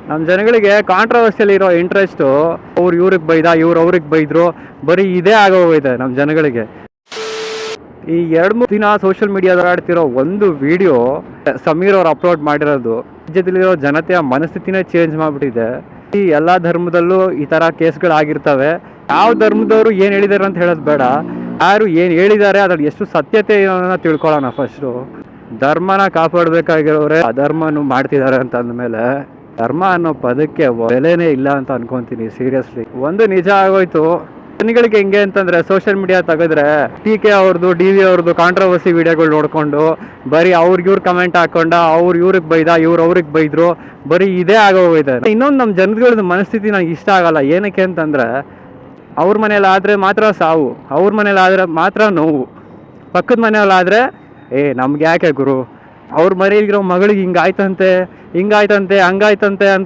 ನಮ್ಮ ಜನಗಳಿಗೆ ಕಾಂಟ್ರವರ್ಸಿಯಲ್ಲಿ ಇರೋ ಇಂಟ್ರೆಸ್ಟು ಅವ್ರು ಇವ್ರಿಗೆ ಬೈದ ಇವ್ರು ಅವ್ರಿಗೆ ಬೈದ್ರು, ಬರೀ ಇದೇ ಆಗೋಗಿದೆ ನಮ್ಮ ಜನಗಳಿಗೆ. ಈ 2-3 ದಿನ ಸೋಷಿಯಲ್ ಮೀಡಿಯಾದಲ್ಲಿ ಆಡ್ತಿರೋ ಒಂದು ವಿಡಿಯೋ ಸಮೀರ್ ಅವ್ರು ಅಪ್ಲೋಡ್ ಮಾಡಿರೋದು ರಾಜ್ಯದಲ್ಲಿರೋ ಜನತೆಯ ಮನಸ್ಥಿತಿನೇ ಚೇಂಜ್ ಮಾಡಿಬಿಟ್ಟಿದೆ. ಈ ಎಲ್ಲ ಧರ್ಮದಲ್ಲೂ ಈ ಥರ ಕೇಸ್ಗಳಾಗಿರ್ತವೆ. ಯಾವ ಧರ್ಮದವರು ಏನು ಹೇಳಿದ್ದಾರೆ ಅಂತ ಹೇಳೋದು ಬೇಡ, ಯಾರು ಏನು ಹೇಳಿದ್ದಾರೆ ಅದ್ರಲ್ಲಿ ಎಷ್ಟು ಸತ್ಯತೆ ಅನ್ನೋದನ್ನ ತಿಳ್ಕೊಳ್ಳೋಣ. ಫಸ್ಟು ಧರ್ಮನ ಕಾಪಾಡಬೇಕಾಗಿರೋರೆ ಅಧರ್ಮನು ಮಾಡ್ತಿದ್ದಾರೆ ಅಂತ ಅಂದಮೇಲೆ ಧರ್ಮ ಅನ್ನೋ ಪದಕ್ಕೆ ಬೆಲೆನೇ ಇಲ್ಲ ಅಂತ ಅನ್ಕೊಂತೀನಿ ಸೀರಿಯಸ್ಲಿ. ಒಂದು ನಿಜ ಆಗೋಯ್ತು, ಜನಗಳಿಗೆ ಹೆಂಗೆ ಅಂತಂದ್ರೆ ಸೋಷಿಯಲ್ ಮೀಡಿಯಾ ತೆಗೆದ್ರೆ TK ಅವ್ರದ್ದು DV ಅವ್ರದ್ದು ಕಾಂಟ್ರವರ್ಸಿ ವಿಡಿಯೋಗಳು ನೋಡ್ಕೊಂಡು ಬರೀ ಇವ್ರು ಕಮೆಂಟ್ ಹಾಕೊಂಡ ಅವ್ರು ಇವ್ರಿಗೆ ಬೈದ ಇವ್ರು ಅವ್ರಿಗೆ ಬೈದ್ರು, ಬರೀ ಇದೇ ಆಗೋಗಿದೆ. ಇನ್ನೊಂದು ನಮ್ಮ ಜನಗಳದ್ದು ಮನಸ್ಥಿತಿ ನನಗೆ ಇಷ್ಟ ಆಗಲ್ಲ. ಏನಕ್ಕೆ ಅಂತಂದ್ರೆ ಅವ್ರ ಮನೇಲಿ ಆದರೆ ಮಾತ್ರ ಸಾವು, ಅವ್ರ ಮನೇಲಿ ಆದರೆ ಮಾತ್ರ ನೋವು, ಪಕ್ಕದ ಮನೆಯಲ್ಲಾದರೆ ನಮ್ಗೆ ಯಾಕೆ ಗುರು, ಅವ್ರ ಮನೆಯಲ್ಲಿರೋ ಮಗಳಿಗೆ ಹಿಂಗಾಯ್ತಂತೆ ಹಂಗಾಯ್ತಂತೆ ಅಂತ